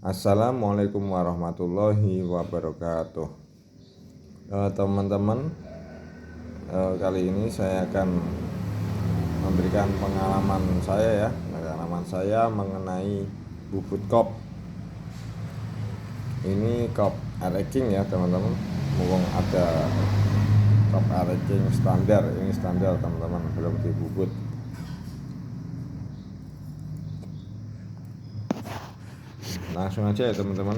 Assalamualaikum warahmatullahi wabarakatuh. Teman-teman, kali ini saya akan memberikan pengalaman saya mengenai bubut kop. Ini kop Air-King ya teman-teman. Mumpung ada kop Air-King standar, ini standar teman-teman, belum dibubut. Langsung aja ya teman-teman.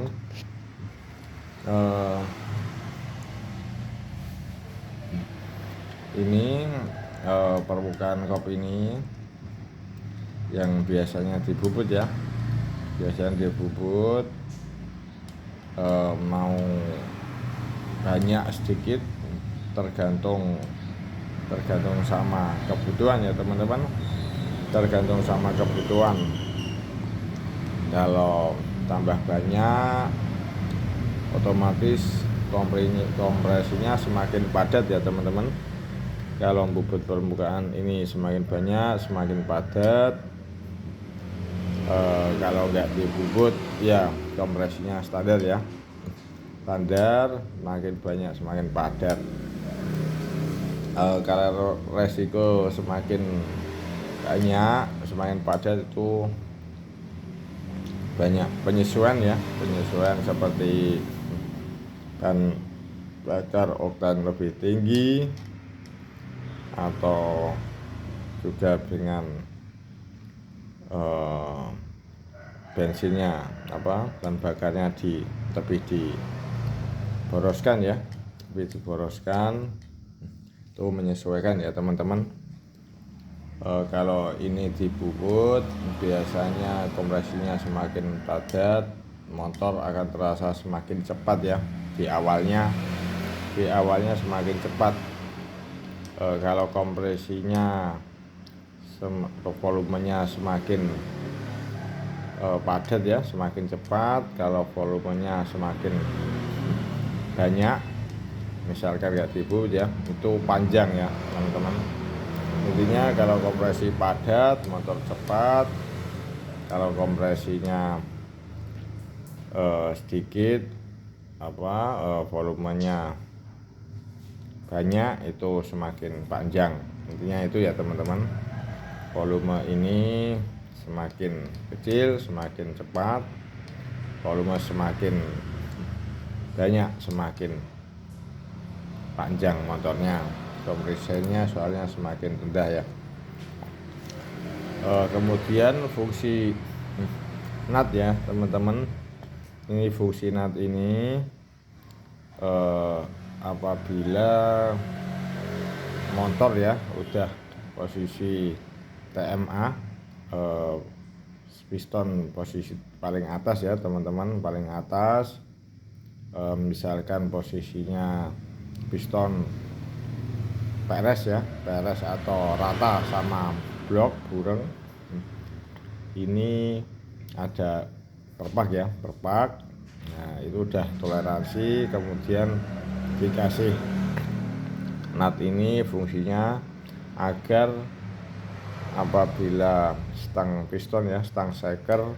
Ini permukaan kop ini yang biasanya dibubut ya, mau banyak sedikit tergantung sama kebutuhan ya teman-teman, tergantung sama kebutuhan. Kalau tambah banyak, otomatis kompresinya semakin padat ya teman-teman. Kalau bubut permukaan ini semakin banyak, semakin padat. Kalau nggak dibubut ya kompresinya standar ya, standar, makin banyak semakin padat. Kalau resiko semakin banyak, semakin padat itu banyak penyesuaian seperti bahan bakar oktan lebih tinggi, atau juga dengan bensinnya bahan bakarnya lebih diboroskan itu menyesuaikan ya teman-teman. Kalau ini dibubut biasanya kompresinya semakin padat, motor akan terasa semakin cepat ya di awalnya semakin cepat. Kalau kompresinya volumenya semakin padat ya semakin cepat. Kalau volumenya semakin banyak, misalkan nggak dibubut ya, itu panjang ya teman-teman. Intinya kalau kompresi padat motor cepat, kalau kompresinya sedikit volumenya banyak, itu semakin panjang. Intinya itu ya teman-teman, volume ini semakin kecil semakin cepat, volume semakin banyak semakin panjang motornya, kompresinya soalnya semakin rendah ya. Kemudian fungsi nut ya teman-teman. Ini fungsi nut ini apabila motor ya udah posisi TMA, piston posisi paling atas ya teman-teman, paling atas. Misalkan posisinya piston peres atau rata sama blok bureng, ini ada perpak. Nah itu udah toleransi. Kemudian dikasih nut ini fungsinya agar apabila stang piston stang shaker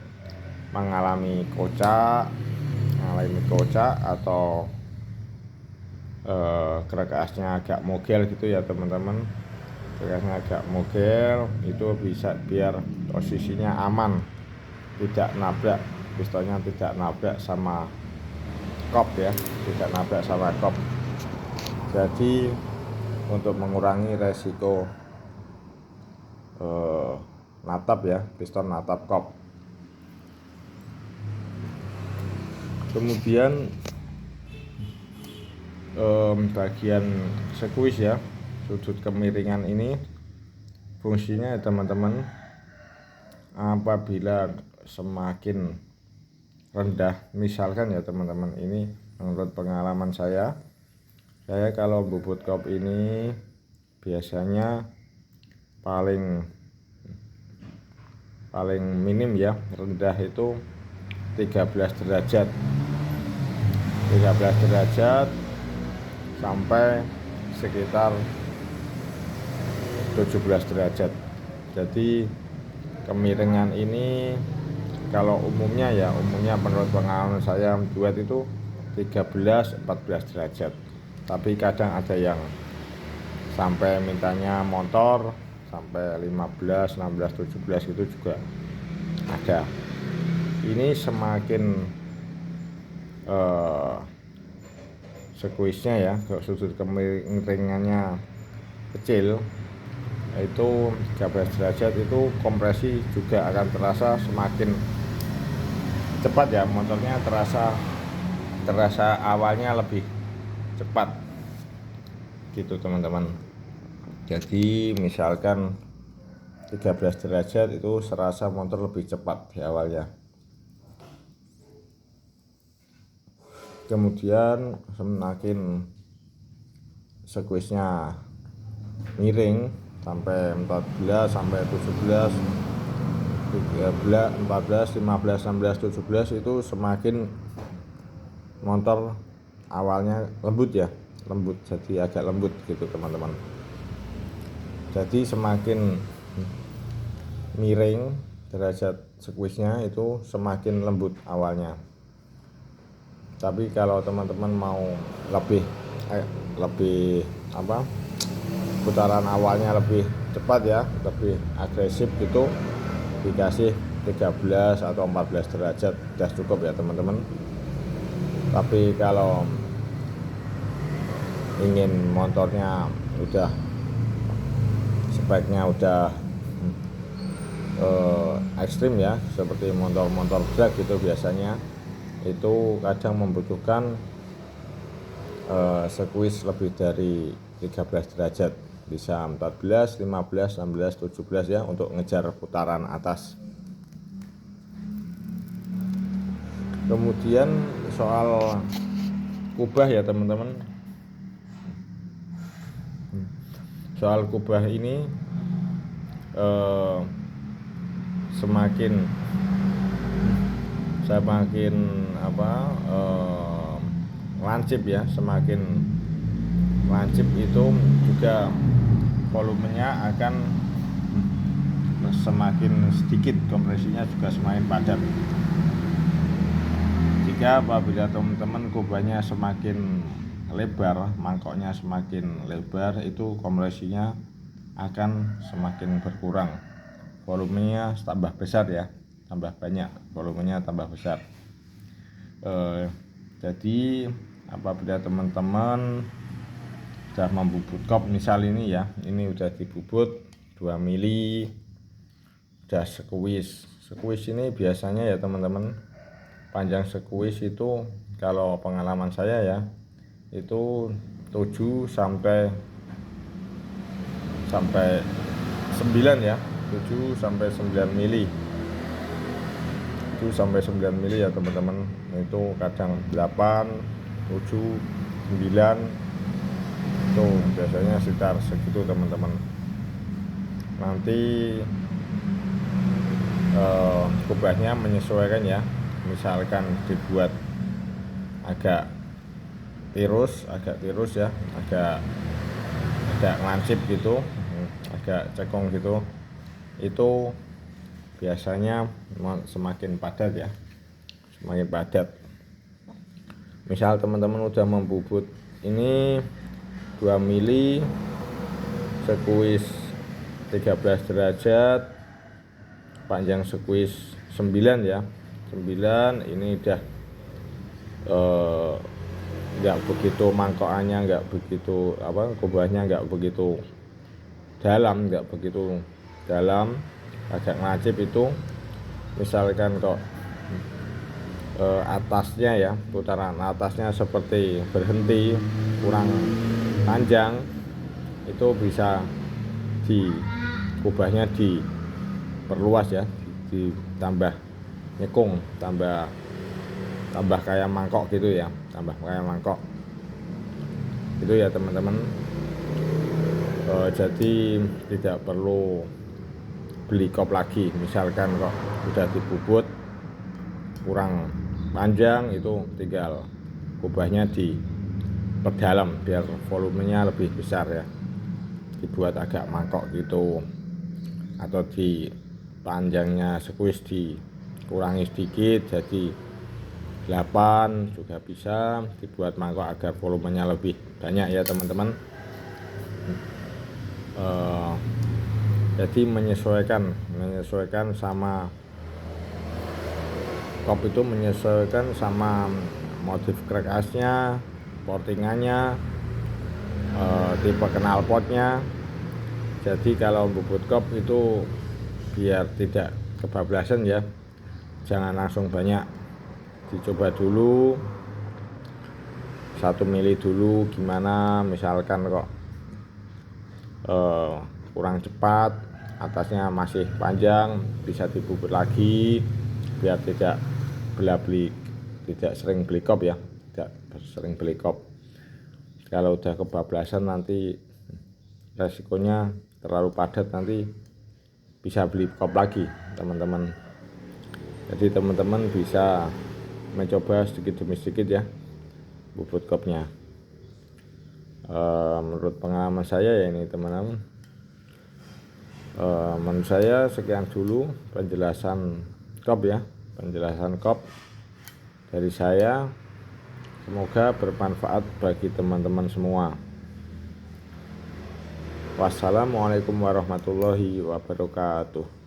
mengalami kocak atau kerekasnya agak mogel gitu ya teman-teman, kerekasnya agak mogel, itu bisa biar posisinya aman, tidak nabrak pistonnya, tidak nabrak sama kop ya, jadi untuk mengurangi resiko natap ya, piston natap kop. Kemudian bagian squeeze ya, sudut kemiringan ini fungsinya ya teman-teman, apabila semakin rendah, misalkan ya teman-teman, ini menurut pengalaman saya kalau bubut kop ini biasanya paling minim ya, rendah itu 13 derajat sampai sekitar 17 derajat. Jadi kemiringan ini kalau umumnya menurut pengalaman saya duet itu 13-14 derajat, tapi kadang ada yang sampai mintanya motor sampai 15, 16, 17 itu juga ada. Ini semakin squeeze-nya ya, ke sudut kemiringannya kecil, itu 13 derajat, itu kompresi juga akan terasa semakin cepat ya, motornya terasa awalnya lebih cepat gitu teman-teman. Jadi misalkan 13 derajat itu serasa motor lebih cepat di awalnya. Kemudian semakin squeeze-nya miring sampai 14, sampai 17, 13, 14, 15, 16, 17 itu semakin motor awalnya lembut ya, jadi agak lembut gitu teman-teman. Jadi semakin miring derajat squeeze-nya itu semakin lembut awalnya. Tapi kalau teman-teman mau lebih putaran awalnya lebih cepat ya, lebih agresif gitu, dikasih 13 atau 14 derajat sudah cukup ya teman-teman. Tapi kalau ingin motornya udah speknya udah ekstrim ya, seperti motor-motor drag gitu, biasanya itu kadang membutuhkan squeeze lebih dari 13 derajat, bisa 14, 15, 16, 17 ya, untuk ngejar putaran atas. Kemudian soal kubah ya teman-teman, soal kubah ini semakin lancip ya, semakin lancip itu juga volumenya akan semakin sedikit, kompresinya juga semakin padat. Jika apabila teman-teman kubahnya semakin lebar, mangkoknya semakin lebar, itu kompresinya akan semakin berkurang, volumenya tambah besar ya, tambah banyak, volumenya tambah besar. Jadi apabila teman-teman sudah membubut kop, misal ini ya, ini udah dibubut 2 mili, udah squeeze ini biasanya ya teman-teman, panjang squeeze itu kalau pengalaman saya ya, itu 7 sampai 9 ya, 7 sampai 9 mili, 7 sampai 9 mili ya teman-teman. Itu kadang 8, 7, 9, itu biasanya sekitar segitu teman-teman. Nanti kubahnya menyesuaikan ya, misalkan dibuat agak tirus ya, agak lancip gitu, agak cekung gitu, itu biasanya semakin padat ya, semakin padat. Misal teman-teman udah membubut ini 2 mili, squeeze 13 derajat, panjang squeeze 9 ya, 9, ini udah nggak begitu, mangkokannya nggak begitu kubahnya nggak begitu dalam, agak ngacip itu. Misalkan kok atasnya ya, putaran atasnya seperti berhenti, kurang panjang, itu bisa kubahnya diperluas ya, ditambah nyekung, tambah kayak mangkok gitu ya, itu ya teman-teman. Jadi tidak perlu beli kop lagi, misalkan kok udah dibubut kurang panjang, itu tinggal kubahnya diperdalam biar volumenya lebih besar ya, dibuat agak mangkok gitu, atau di panjangnya squeeze kurangi sedikit jadi 8 juga bisa, dibuat mangkok agar volumenya lebih banyak ya teman-teman. Jadi menyesuaikan sama kop itu, menyesuaikan sama motif crack ice-nya, portingannya, tipe knalpotnya. Jadi kalau bubut kop itu biar tidak kebablasan ya, jangan langsung banyak, dicoba dulu 1 mili dulu gimana, misalkan kok kurang cepat, atasnya masih panjang, bisa dibubut lagi biar tidak tidak sering beli kop ya, tidak sering beli kop. Kalau udah kebablasan nanti resikonya terlalu padat, nanti bisa beli kop lagi teman-teman. Jadi teman-teman bisa mencoba sedikit demi sedikit ya bubut kopnya. Menurut pengalaman saya ya ini teman-teman, menurut saya sekian dulu penjelasan kop ya, penjelasan kop dari saya. Semoga bermanfaat bagi teman-teman semua. Wassalamualaikum warahmatullahi wabarakatuh.